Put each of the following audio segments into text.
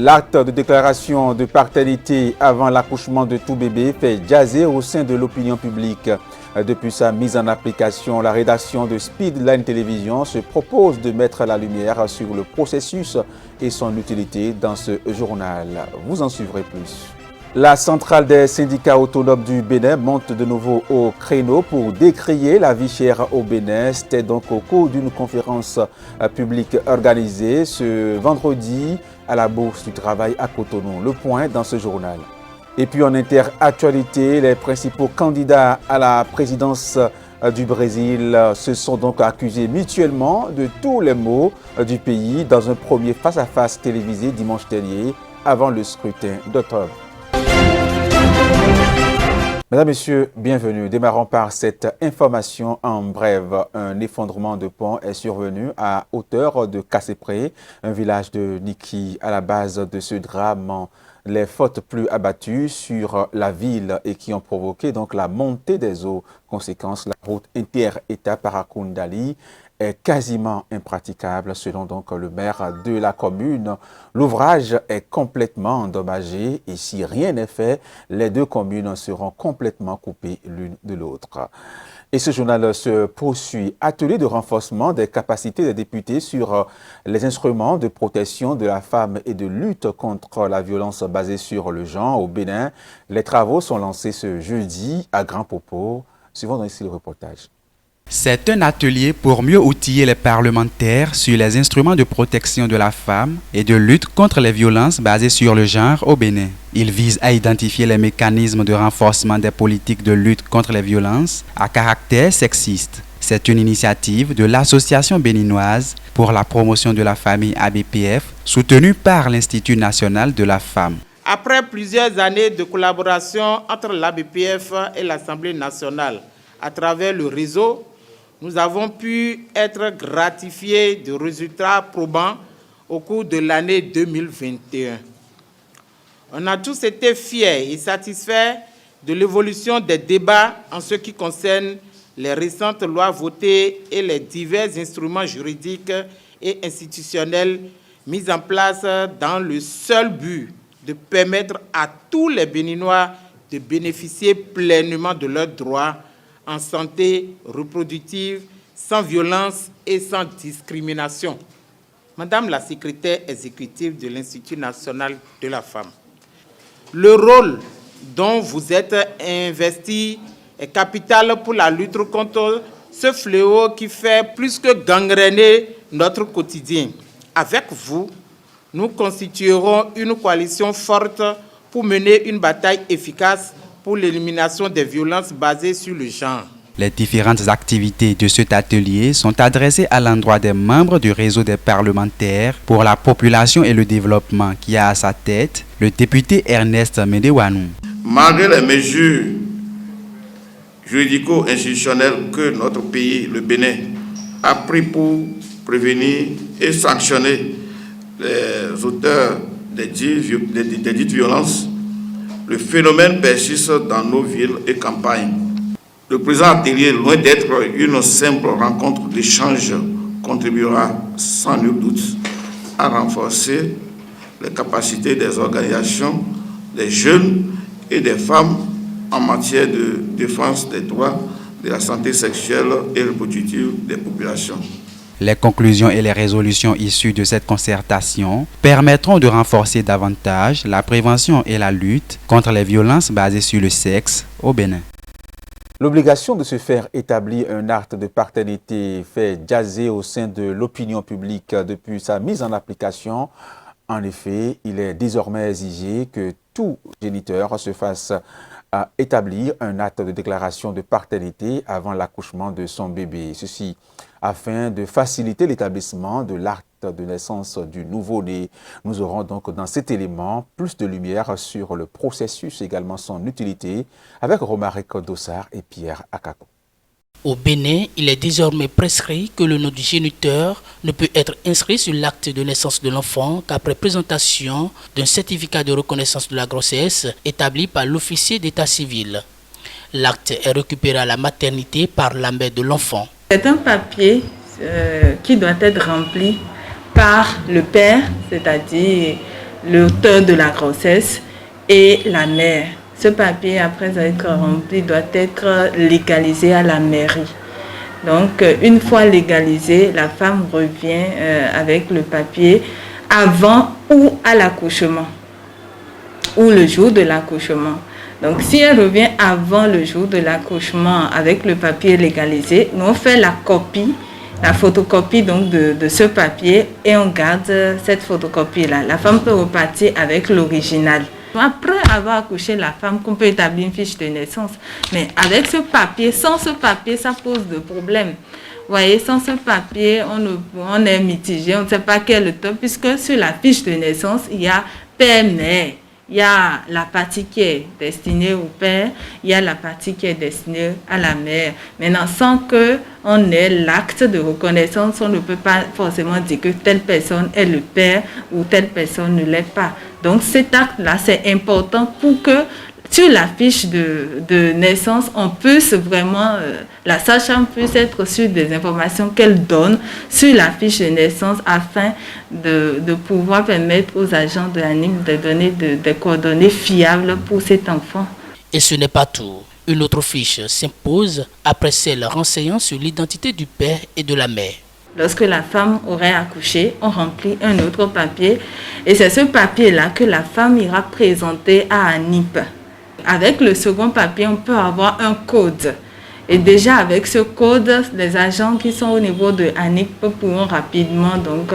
L'acte de déclaration de paternité avant l'accouchement de tout bébé fait jaser au sein de l'opinion publique. Depuis sa mise en application, la rédaction de Speedline Télévision se propose de mettre la lumière sur le processus et son utilité dans ce journal. Vous en suivrez plus. La centrale des syndicats autonomes du Bénin monte de nouveau au créneau pour décrier la vie chère au Bénin. C'était donc au cours d'une conférence publique organisée ce vendredi à la Bourse du Travail à Cotonou. Le point dans ce journal. Et puis en interactualité, les principaux candidats à la présidence du Brésil se sont donc accusés mutuellement de tous les maux du pays dans un premier face-à-face télévisé dimanche dernier avant le scrutin d'octobre. Mesdames, Messieurs, bienvenue. Démarrons par cette information en bref. Un effondrement de pont est survenu à hauteur de Cassépré, un village de Niki. À la base de ce drame, les fautes pluies abattues sur la ville et qui ont provoqué donc la montée des eaux. Conséquence, la route inter-État Parakoundali est quasiment impraticable selon donc le maire de la commune. L'ouvrage est complètement endommagé et si rien n'est fait, les deux communes seront complètement coupées l'une de l'autre. Et ce journal se poursuit. Atelier de renforcement des capacités des députés sur les instruments de protection de la femme et de lutte contre la violence basée sur le genre au Bénin. Les travaux sont lancés ce jeudi à Grand Popo. Suivons ici le reportage. C'est un atelier pour mieux outiller les parlementaires sur les instruments de protection de la femme et de lutte contre les violences basées sur le genre au Bénin. Il vise à identifier les mécanismes de renforcement des politiques de lutte contre les violences à caractère sexiste. C'est une initiative de l'Association béninoise pour la promotion de la famille ABPF, soutenue par l'Institut national de la femme. Après plusieurs années de collaboration entre l'ABPF et l'Assemblée nationale, à travers le réseau, nous avons pu être gratifiés de résultats probants au cours de l'année 2021. On a tous été fiers et satisfaits de l'évolution des débats en ce qui concerne les récentes lois votées et les divers instruments juridiques et institutionnels mis en place dans le seul but de permettre à tous les Béninois de bénéficier pleinement de leurs droits en santé reproductive, sans violence et sans discrimination. Madame la secrétaire exécutive de l'Institut national de la femme, le rôle dont vous êtes investi est capital pour la lutte contre ce fléau qui fait plus que gangréner notre quotidien. Avec vous, nous constituerons une coalition forte pour mener une bataille efficace pour l'élimination des violences basées sur le genre. Les différentes activités de cet atelier sont adressées à l'endroit des membres du réseau des parlementaires pour la population et le développement qui a à sa tête le député Ernest Medewanou. Malgré les mesures juridico-institutionnelles que notre pays, le Bénin, a pris pour prévenir et sanctionner les auteurs des dites violences, le phénomène persiste dans nos villes et campagnes. Le présent atelier, loin d'être une simple rencontre d'échange, contribuera sans nul doute à renforcer les capacités des organisations, des jeunes et des femmes en matière de défense des droits, de la santé sexuelle et reproductive des populations. Les conclusions et les résolutions issues de cette concertation permettront de renforcer davantage la prévention et la lutte contre les violences basées sur le sexe au Bénin. L'obligation de se faire établir un acte de paternité fait jaser au sein de l'opinion publique depuis sa mise en application. En effet, il est désormais exigé que tout géniteur se fasse établir un acte de déclaration de paternité avant l'accouchement de son bébé. Ceci afin de faciliter l'établissement de l'acte de naissance du nouveau-né. Nous aurons donc dans cet élément plus de lumière sur le processus, également son utilité, avec Romaric Dossard et Pierre Akako. Au Bénin, il est désormais prescrit que le nom du géniteur ne peut être inscrit sur l'acte de naissance de l'enfant qu'après présentation d'un certificat de reconnaissance de la grossesse établi par l'officier d'état civil. L'acte est récupéré à la maternité par la mère de l'enfant. C'est un papier qui doit être rempli par le père, c'est-à-dire l'auteur de la grossesse et la mère. Ce papier, après être rempli, doit être légalisé à la mairie. Donc, une fois légalisé, la femme revient avec le papier avant ou à l'accouchement, ou le jour de l'accouchement. Donc, si elle revient avant le jour de l'accouchement avec le papier légalisé, nous on fait la copie, la photocopie donc de ce papier et on garde cette photocopie-là. La femme peut repartir avec l'original. Après avoir accouché la femme, qu'on peut établir une fiche de naissance. Mais avec ce papier, sans ce papier, ça pose de problèmes. Vous voyez, sans ce papier, on est mitigé, on ne sait pas quel est le top, puisque sur la fiche de naissance, il y a père-mère. Il y a la partie qui est destinée au père, il y a la partie qui est destinée à la mère. Maintenant, sans qu'on ait l'acte de reconnaissance, on ne peut pas forcément dire que telle personne est le père ou telle personne ne l'est pas. Donc cet acte-là, c'est important pour que sur la fiche de naissance, on puisse vraiment, la sage-femme puisse être sûre des informations qu'elle donne sur la fiche de naissance afin de pouvoir permettre aux agents de l'ANIM de donner des coordonnées fiables pour cet enfant. Et ce n'est pas tout. Une autre fiche s'impose après celle renseignant sur l'identité du père et de la mère. Lorsque la femme aurait accouché, on remplit un autre papier et c'est ce papier-là que la femme ira présenter à ANIP. Avec le second papier, on peut avoir un code. Et déjà avec ce code, les agents qui sont au niveau de ANIP pourront rapidement donc,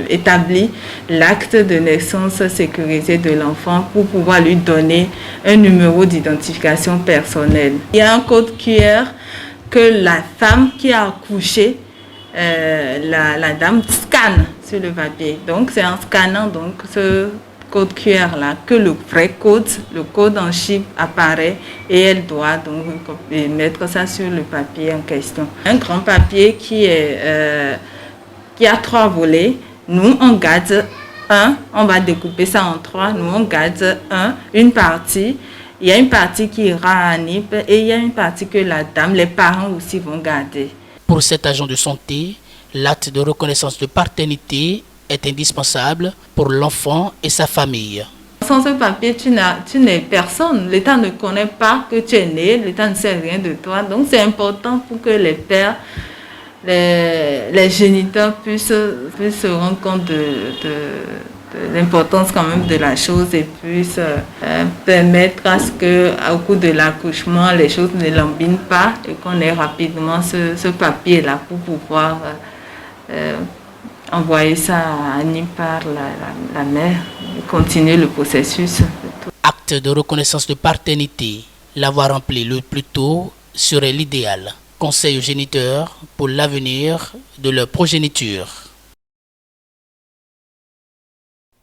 établir l'acte de naissance sécurisé de l'enfant pour pouvoir lui donner un numéro d'identification personnelle. Il y a un code QR que la femme qui a accouché, la dame scanne sur le papier. Donc c'est en scannant donc, ce code QR là que le vrai code, le code en chiffre apparaît et elle doit donc mettre ça sur le papier en question. Un grand papier qui a 3 volets. Nous on garde un, on va découper ça en 3. Nous on garde une partie. Il y a une partie qui ira à ANIP et il y a une partie que la dame, les parents aussi vont garder. Pour cet agent de santé, l'acte de reconnaissance de paternité est indispensable pour l'enfant et sa famille. Sans ce papier, tu n'es personne. L'État ne connaît pas que tu es né, l'État ne sait rien de toi. Donc c'est important pour que les pères, les géniteurs puissent se rendre compte de l'importance quand même de la chose et puissent permettre à ce qu'au cours de l'accouchement, les choses ne lambinent pas et qu'on ait rapidement ce papier-là pour pouvoir envoyer ça à ANIP par la mère et continuer le processus. Acte de reconnaissance de paternité, l'avoir rempli le plus tôt serait l'idéal. Conseil aux géniteurs pour l'avenir de leur progéniture.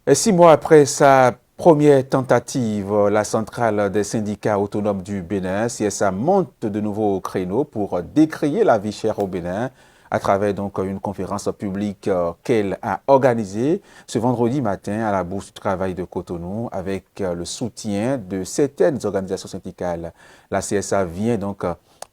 Et 6 mois après sa première tentative, la centrale des syndicats autonomes du Bénin, CSA, monte de nouveau au créneau pour décrier la vie chère au Bénin à travers donc une conférence publique qu'elle a organisée ce vendredi matin à la Bourse du Travail de Cotonou avec le soutien de certaines organisations syndicales. La CSA vient donc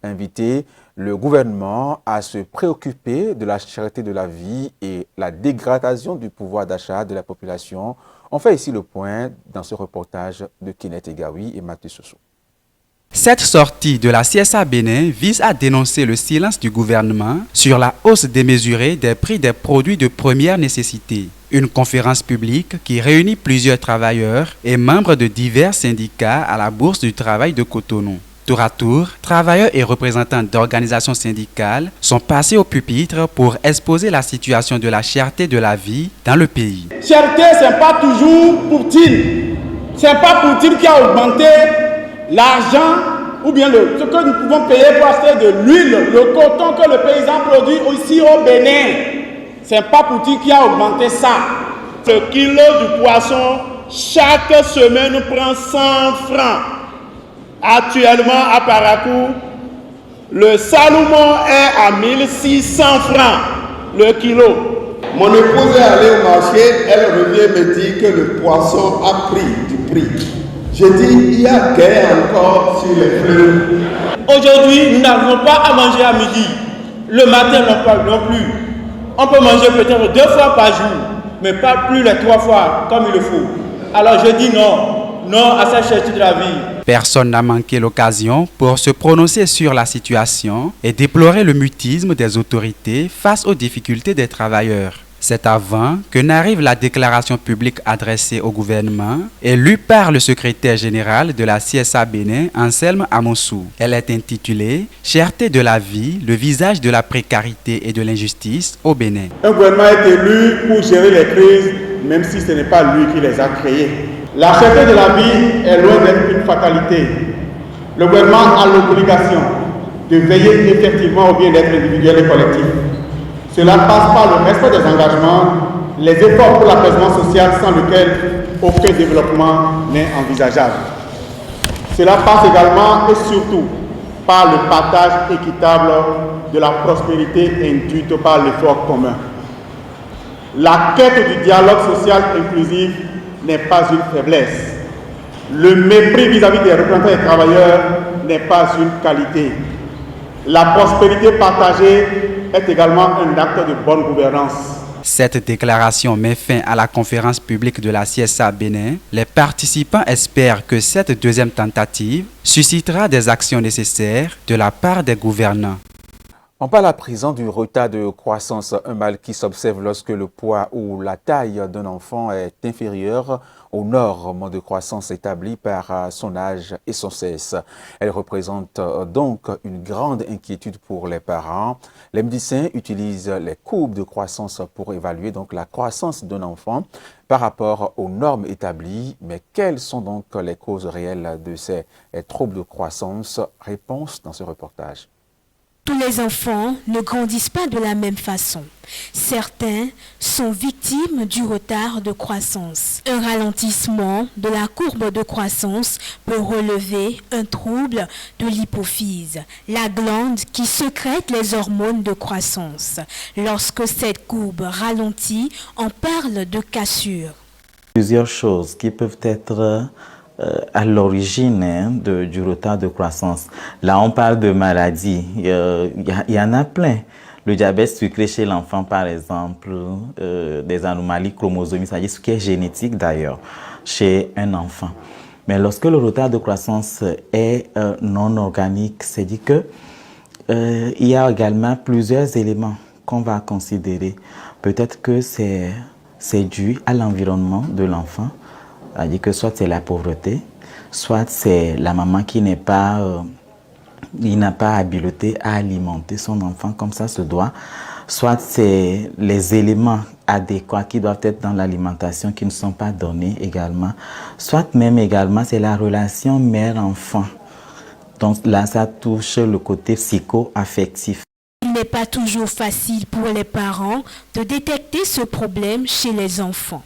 inviter le gouvernement à se préoccuper de la cherté de la vie et la dégradation du pouvoir d'achat de la population. On fait ici le point dans ce reportage de Kenneth Egawi et Mathieu Soso. Cette sortie de la CSA Bénin vise à dénoncer le silence du gouvernement sur la hausse démesurée des prix des produits de première nécessité. Une conférence publique qui réunit plusieurs travailleurs et membres de divers syndicats à la Bourse du Travail de Cotonou. Tour à tour, travailleurs et représentants d'organisations syndicales sont passés au pupitre pour exposer la situation de la cherté de la vie dans le pays. Cherté, ce n'est pas toujours Poutine. Ce n'est pas Poutine qui a augmenté l'argent ou bien ce que nous pouvons payer pour acheter de l'huile, le coton que le paysan produit ici au Bénin. Ce n'est pas Poutine qui a augmenté ça. Le kilo du poisson, chaque semaine, prend 100 francs. Actuellement, à Parakou, le Salomon est à 1600 francs le kilo. Mon épouse est allée au marché, elle revient me dire que le poisson a pris du prix. Je dis, il y a guerre encore sur les fleuves. Aujourd'hui, nous n'arrivons pas à manger à midi. Le matin non plus. On peut manger peut-être 2 fois par jour, mais pas plus les 3 fois comme il le faut. Alors je dis non, non à cette cherté de la vie. Personne n'a manqué l'occasion pour se prononcer sur la situation et déplorer le mutisme des autorités face aux difficultés des travailleurs. C'est avant que n'arrive la déclaration publique adressée au gouvernement et lue par le secrétaire général de la CSA Bénin, Anselme Amonsou. Elle est intitulée « Cherté de la vie, le visage de la précarité et de l'injustice au Bénin ». Un gouvernement est élu pour gérer les crises, même si ce n'est pas lui qui les a créées. La cherté de la vie est loin d'être une fatalité. Le gouvernement a l'obligation de veiller effectivement au bien-être individuel et collectif. Cela passe par le respect des engagements, les efforts pour l'apaisement social sans lequel aucun développement n'est envisageable. Cela passe également et surtout par le partage équitable de la prospérité induite par l'effort commun. La quête du dialogue social inclusif n'est pas une faiblesse. Le mépris vis-à-vis des représentants des travailleurs n'est pas une qualité. La prospérité partagée est également un acte de bonne gouvernance. Cette déclaration met fin à la conférence publique de la CSA Bénin. Les participants espèrent que cette deuxième tentative suscitera des actions nécessaires de la part des gouvernants. On parle à présent du retard de croissance, un mal qui s'observe lorsque le poids ou la taille d'un enfant est inférieur aux normes de croissance établies par son âge et son sexe. Elle représente donc une grande inquiétude pour les parents. Les médecins utilisent les courbes de croissance pour évaluer donc la croissance d'un enfant par rapport aux normes établies. Mais quelles sont donc les causes réelles de ces troubles de croissance? Réponse dans ce reportage. Tous les enfants ne grandissent pas de la même façon. Certains sont victimes du retard de croissance. Un ralentissement de la courbe de croissance peut relever un trouble de l'hypophyse, la glande qui sécrète les hormones de croissance. Lorsque cette courbe ralentit, on parle de cassure. Plusieurs choses qui peuvent être à l'origine du retard de croissance. Là, on parle de maladies. Il y en a plein. Le diabète sucré chez l'enfant, par exemple, des anomalies chromosomiques, c'est-à-dire ce qui est génétique d'ailleurs, chez un enfant. Mais lorsque le retard de croissance est non organique, c'est dit que il y a également plusieurs éléments qu'on va considérer. Peut-être que c'est dû à l'environnement de l'enfant. C'est-à-dire que soit c'est la pauvreté, soit c'est la maman qui n'a pas habileté à alimenter son enfant comme ça se doit, soit c'est les éléments adéquats qui doivent être dans l'alimentation qui ne sont pas donnés également, soit même également c'est la relation mère-enfant. Donc là, ça touche le côté psycho-affectif. Il n'est pas toujours facile pour les parents de détecter ce problème chez les enfants.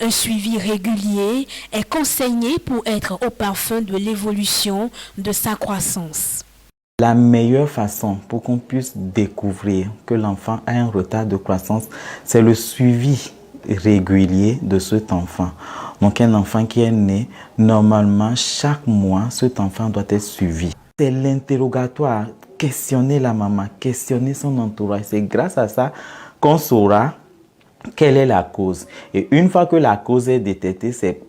Un suivi régulier est conseillé pour être au parfum de l'évolution de sa croissance. La meilleure façon pour qu'on puisse découvrir que l'enfant a un retard de croissance, c'est le suivi régulier de cet enfant. Donc un enfant qui est né, normalement chaque mois, cet enfant doit être suivi. C'est l'interrogatoire, questionner la maman, questionner son entourage. C'est grâce à ça qu'on saura quelle est la cause. Et une fois que la cause est détectée, c'est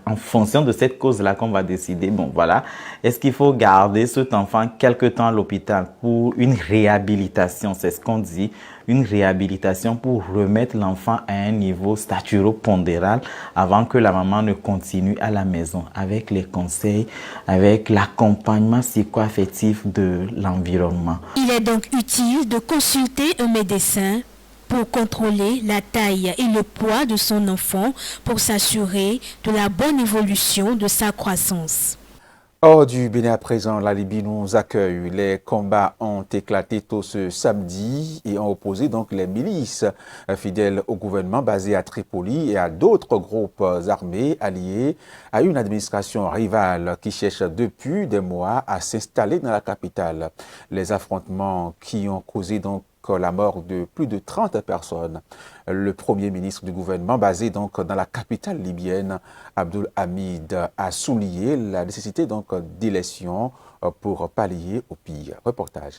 en fonction de cette cause-là qu'on va décider, bon voilà, est-ce qu'il faut garder cet enfant quelque temps à l'hôpital pour une réhabilitation, c'est ce qu'on dit, une réhabilitation pour remettre l'enfant à un niveau staturo-pondéral avant que la maman ne continue à la maison avec les conseils, avec l'accompagnement psycho-affectif de l'environnement. Il est donc utile de consulter un médecin pour contrôler la taille et le poids de son enfant pour s'assurer de la bonne évolution de sa croissance. Hors du Bénin à présent, la Libye nous accueille. Les combats ont éclaté tôt ce samedi et ont opposé donc les milices fidèles au gouvernement basé à Tripoli et à d'autres groupes armés alliés à une administration rivale qui cherche depuis des mois à s'installer dans la capitale. Les affrontements qui ont causé donc la mort de plus de 30 personnes. Le premier ministre du gouvernement, basé donc dans la capitale libyenne, Abdul Hamid, a souligné la nécessité donc d'élections pour pallier au pire. Reportage.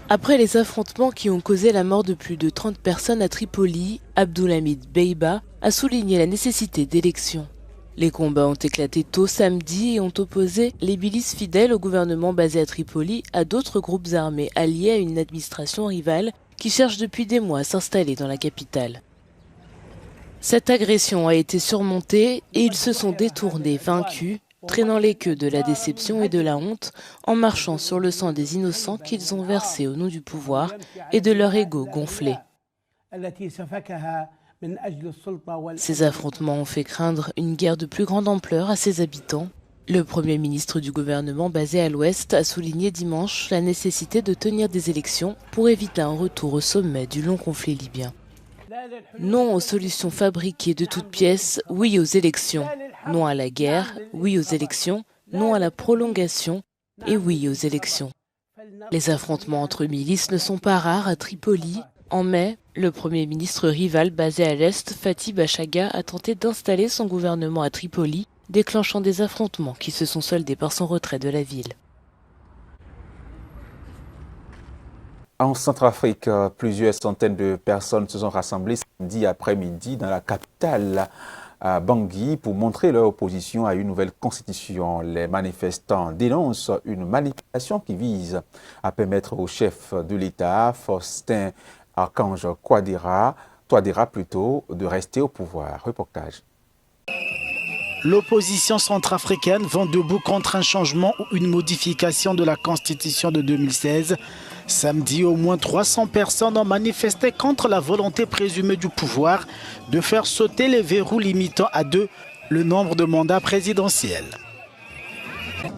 Après les affrontements qui ont causé la mort de plus de 30 personnes à Tripoli, Abdulhamid Beiba a souligné la nécessité d'élections. Les combats ont éclaté tôt samedi et ont opposé les milices fidèles au gouvernement basé à Tripoli à d'autres groupes armés alliés à une administration rivale qui cherche depuis des mois à s'installer dans la capitale. Cette agression a été surmontée et ils se sont détournés, vaincus, traînant les queues de la déception et de la honte en marchant sur le sang des innocents qu'ils ont versé au nom du pouvoir et de leur ego gonflé. Ces affrontements ont fait craindre une guerre de plus grande ampleur à ses habitants. Le Premier ministre du gouvernement basé à l'Ouest a souligné dimanche la nécessité de tenir des élections pour éviter un retour au sommet du long conflit libyen. Non aux solutions fabriquées de toutes pièces, oui aux élections. Non à la guerre, oui aux élections. Non à la prolongation et oui aux élections. Les affrontements entre milices ne sont pas rares à Tripoli. En mai, le Premier ministre rival basé à l'Est, Fathi Bashagha, a tenté d'installer son gouvernement à Tripoli, déclenchant des affrontements qui se sont soldés par son retrait de la ville. En Centrafrique, plusieurs centaines de personnes se sont rassemblées samedi après-midi dans la capitale à Bangui pour montrer leur opposition à une nouvelle constitution. Les manifestants dénoncent une manipulation qui vise à permettre au chef de l'État, Faustin Archange Touadéra de rester au pouvoir. Reportage. L'opposition centrafricaine vont debout contre un changement ou une modification de la Constitution de 2016. Samedi, au moins 300 personnes ont manifesté contre la volonté présumée du pouvoir de faire sauter les verrous limitant à 2 le nombre de mandats présidentiels.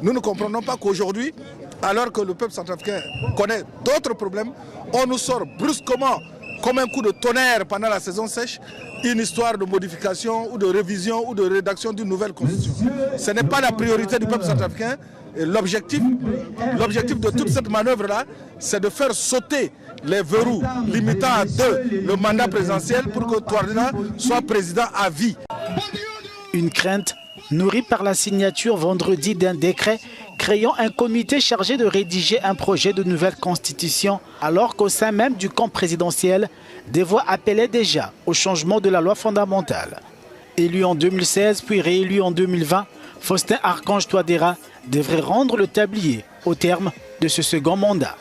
Nous ne comprenons pas qu'aujourd'hui, alors que le peuple centrafricain connaît d'autres problèmes, on nous sort brusquement, comme un coup de tonnerre pendant la saison sèche, une histoire de modification ou de révision ou de rédaction d'une nouvelle constitution. Ce n'est pas la priorité du peuple centrafricain. L'objectif de toute cette manœuvre-là, c'est de faire sauter les verrous limitant à 2 le mandat présidentiel pour que Touadéra soit président à vie. Une crainte nourrie par la signature vendredi d'un décret créant un comité chargé de rédiger un projet de nouvelle constitution, alors qu'au sein même du camp présidentiel, des voix appelaient déjà au changement de la loi fondamentale. Élu en 2016 puis réélu en 2020, Faustin Archange Touadéra devrait rendre le tablier au terme de ce second mandat.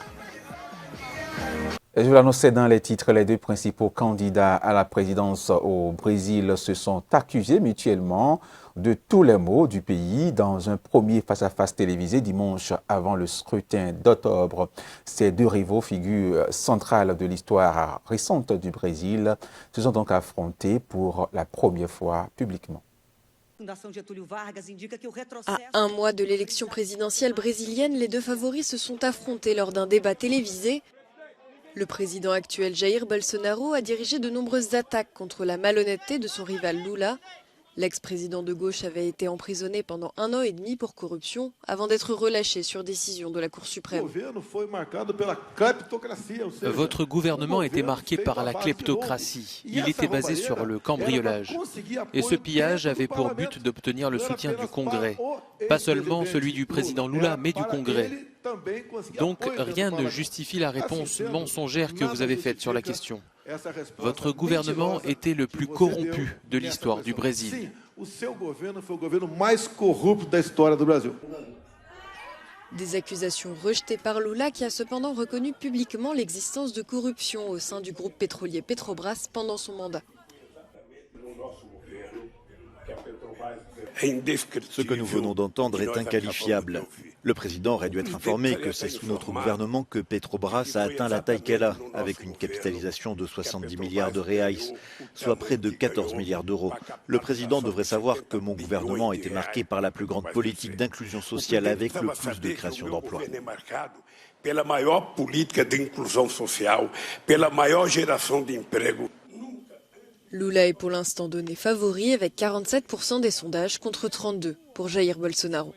Je l'annonçais dans les titres, les 2 principaux candidats à la présidence au Brésil se sont accusés mutuellement de tous les maux du pays dans un premier face-à-face télévisé dimanche avant le scrutin d'octobre. Ces 2 rivaux, figures centrales de l'histoire récente du Brésil, se sont donc affrontés pour la première fois publiquement. À un mois de l'élection présidentielle brésilienne, les 2 favoris se sont affrontés lors d'un débat télévisé. Le président actuel Jair Bolsonaro a dirigé de nombreuses attaques contre la malhonnêteté de son rival Lula. L'ex-président de gauche avait été emprisonné pendant 1 an et demi pour corruption avant d'être relâché sur décision de la Cour suprême. Votre gouvernement était marqué par la kleptocratie. Il était basé sur le cambriolage. Et ce pillage avait pour but d'obtenir le soutien du Congrès. Pas seulement celui du président Lula, mais du Congrès. Donc rien ne justifie la réponse mensongère que vous avez faite sur la question. Votre gouvernement était le plus corrompu de l'histoire du Brésil. Des accusations rejetées par Lula qui a cependant reconnu publiquement l'existence de corruption au sein du groupe pétrolier Petrobras pendant son mandat. Ce que nous venons d'entendre est inqualifiable. Le président aurait dû être informé que c'est sous notre gouvernement que Petrobras a atteint la taille qu'elle a, avec une capitalisation de 70 milliards de reais, soit près de 14 milliards d'euros. Le président devrait savoir que mon gouvernement a été marqué par la plus grande politique d'inclusion sociale avec le plus de création d'emplois. Pela maior política de inclusão social, pela maior geração de emprego. Lula est pour l'instant donné favori avec 47% des sondages contre 32% pour Jair Bolsonaro.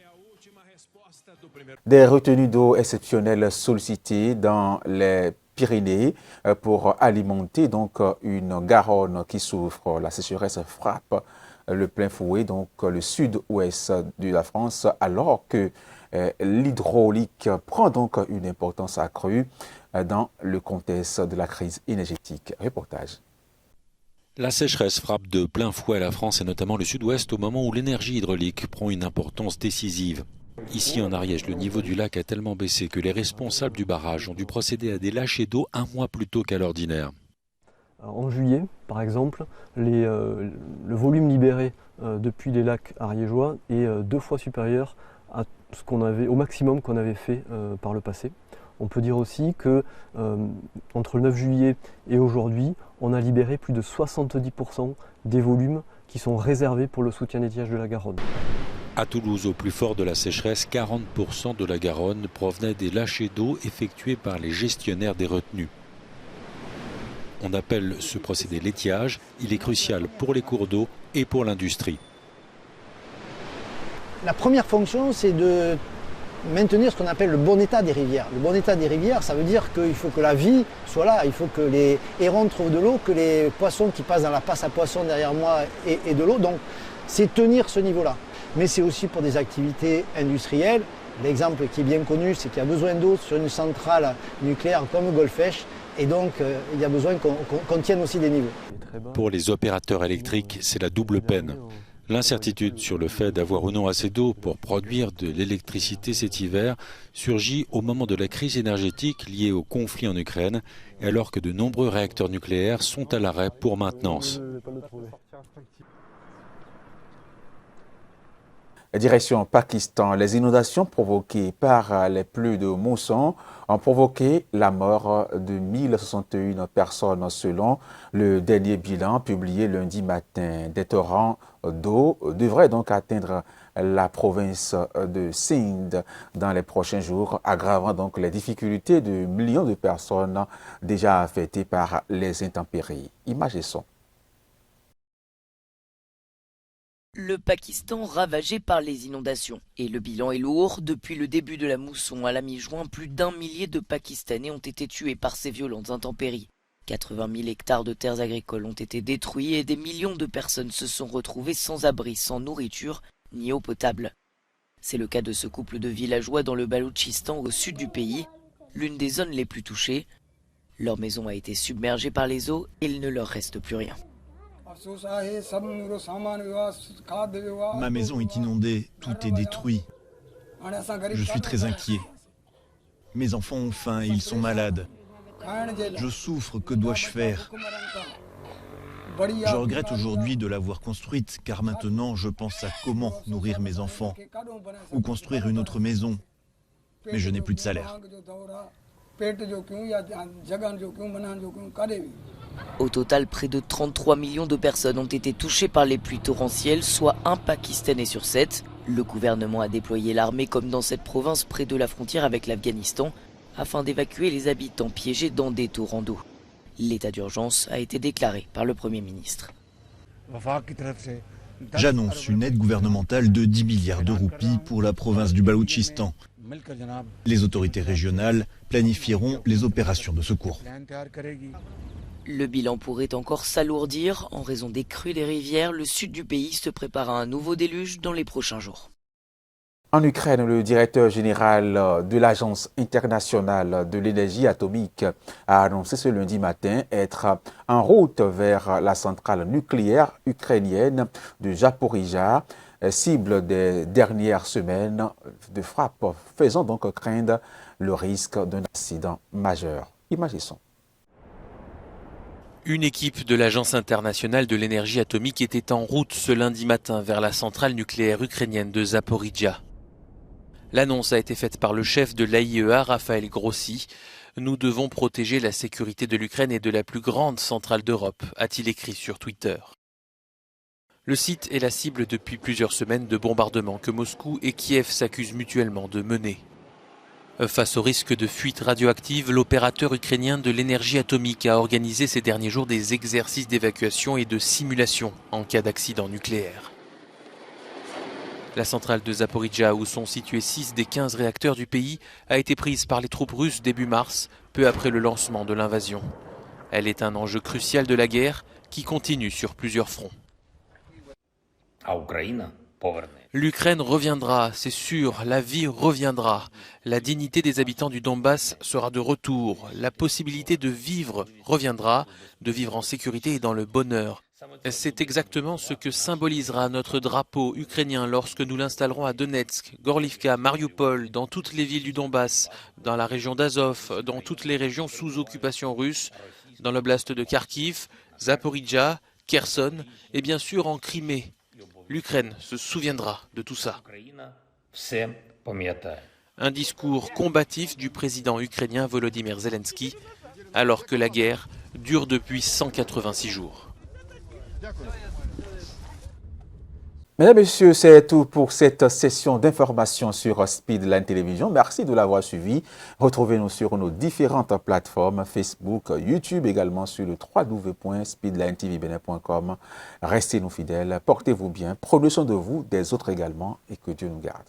Des retenues d'eau exceptionnelles sollicitées dans les Pyrénées pour alimenter donc une Garonne qui souffre. La sécheresse frappe le plein fouet, donc le sud-ouest de la France, alors que l'hydraulique prend donc une importance accrue. dans le contexte de la crise énergétique. Reportage. La sécheresse frappe de plein fouet la France et notamment le sud-ouest au moment où l'énergie hydraulique prend une importance décisive. Ici en Ariège, le niveau du lac a tellement baissé que les responsables du barrage ont dû procéder à des lâchers d'eau un mois plus tôt qu'à l'ordinaire. En juillet, par exemple, le volume libéré depuis les lacs ariégeois est 2 fois supérieur à ce qu'on avait, au maximum qu'on avait fait par le passé. On peut dire aussi que entre le 9 juillet et aujourd'hui, on a libéré plus de 70% des volumes qui sont réservés pour le soutien d'étiage de la Garonne. À Toulouse, au plus fort de la sécheresse, 40% de la Garonne provenait des lâchers d'eau effectués par les gestionnaires des retenues. On appelle ce procédé l'étiage. Il est crucial pour les cours d'eau et pour l'industrie. La première fonction, c'est de maintenir ce qu'on appelle le bon état des rivières. Le bon état des rivières, ça veut dire qu'il faut que la vie soit là, il faut que les hérons trouvent de l'eau, que les poissons qui passent dans la passe à poissons derrière moi aient de l'eau. Donc c'est tenir ce niveau-là. Mais c'est aussi pour des activités industrielles. L'exemple qui est bien connu, c'est qu'il y a besoin d'eau sur une centrale nucléaire comme Golfech. Et donc, il y a besoin qu'on tienne aussi des niveaux. Pour les opérateurs électriques, c'est la double peine. L'incertitude sur le fait d'avoir ou non assez d'eau pour produire de l'électricité cet hiver surgit au moment de la crise énergétique liée au conflit en Ukraine, et alors que de nombreux réacteurs nucléaires sont à l'arrêt pour maintenance. Direction Pakistan, les inondations provoquées par les pluies de mousson ont provoqué la mort de 1061 personnes selon le dernier bilan publié lundi matin. Des torrents d'eau devraient donc atteindre la province de Sindh dans les prochains jours, aggravant donc les difficultés de millions de personnes déjà affectées par les intempéries. Images et sons. Le Pakistan ravagé par les inondations. Et le bilan est lourd. Depuis le début de la mousson à la mi-juin, plus d'1 millier de Pakistanais ont été tués par ces violentes intempéries. 80 000 hectares de terres agricoles ont été détruits et des millions de personnes se sont retrouvées sans abri, sans nourriture ni eau potable. C'est le cas de ce couple de villageois dans le Baloutchistan au sud du pays, l'une des zones les plus touchées. Leur maison a été submergée par les eaux et il ne leur reste plus rien. Ma maison est inondée, tout est détruit. Je suis très inquiet. Mes enfants ont faim et ils sont malades. Je souffre, que dois-je faire? Je regrette aujourd'hui de l'avoir construite, car maintenant je pense à comment nourrir mes enfants ou construire une autre maison. Mais je n'ai plus de salaire. Au total, près de 33 millions de personnes ont été touchées par les pluies torrentielles, soit un Pakistanais sur 7. Le gouvernement a déployé l'armée comme dans cette province près de la frontière avec l'Afghanistan, afin d'évacuer les habitants piégés dans des torrents d'eau. L'état d'urgence a été déclaré par le Premier ministre. J'annonce une aide gouvernementale de 10 milliards de roupies pour la province du Baloutchistan. Les autorités régionales planifieront les opérations de secours. Le bilan pourrait encore s'alourdir en raison des crues des rivières. Le sud du pays se prépare à un nouveau déluge dans les prochains jours. En Ukraine, le directeur général de l'Agence internationale de l'énergie atomique a annoncé ce lundi matin être en route vers la centrale nucléaire ukrainienne de Zaporizhzhia, cible des dernières semaines de frappe, faisant donc craindre le risque d'un accident majeur. Images et sons. Une équipe de l'Agence internationale de l'énergie atomique était en route ce lundi matin vers la centrale nucléaire ukrainienne de Zaporizhzhia. L'annonce a été faite par le chef de l'AIEA, Raphaël Grossi. « Nous devons protéger la sécurité de l'Ukraine et de la plus grande centrale d'Europe », a-t-il écrit sur Twitter. Le site est la cible depuis plusieurs semaines de bombardements que Moscou et Kiev s'accusent mutuellement de mener. Face au risque de fuite radioactive, l'opérateur ukrainien de l'énergie atomique a organisé ces derniers jours des exercices d'évacuation et de simulation en cas d'accident nucléaire. La centrale de Zaporizhzhia, où sont situés 6 des 15 réacteurs du pays, a été prise par les troupes russes début mars, peu après le lancement de l'invasion. Elle est un enjeu crucial de la guerre qui continue sur plusieurs fronts. L'Ukraine reviendra, c'est sûr, la vie reviendra. La dignité des habitants du Donbass sera de retour. La possibilité de vivre reviendra, de vivre en sécurité et dans le bonheur. C'est exactement ce que symbolisera notre drapeau ukrainien lorsque nous l'installerons à Donetsk, Gorlivka, Mariupol, dans toutes les villes du Donbass, dans la région d'Azov, dans toutes les régions sous occupation russe, dans l'oblast de Kharkiv, Zaporizhzhia, Kherson et bien sûr en Crimée. L'Ukraine se souviendra de tout ça. Un discours combatif du président ukrainien Volodymyr Zelensky, alors que la guerre dure depuis 186 jours. Mesdames et messieurs, c'est tout pour cette session d'information sur Speedline Télévision. Merci de l'avoir suivi. Retrouvez-nous sur nos différentes plateformes, Facebook, YouTube, également sur le www.speedlinetvbenin.com. Restez-nous fidèles, portez-vous bien, prenez soin de vous, des autres également, et que Dieu nous garde.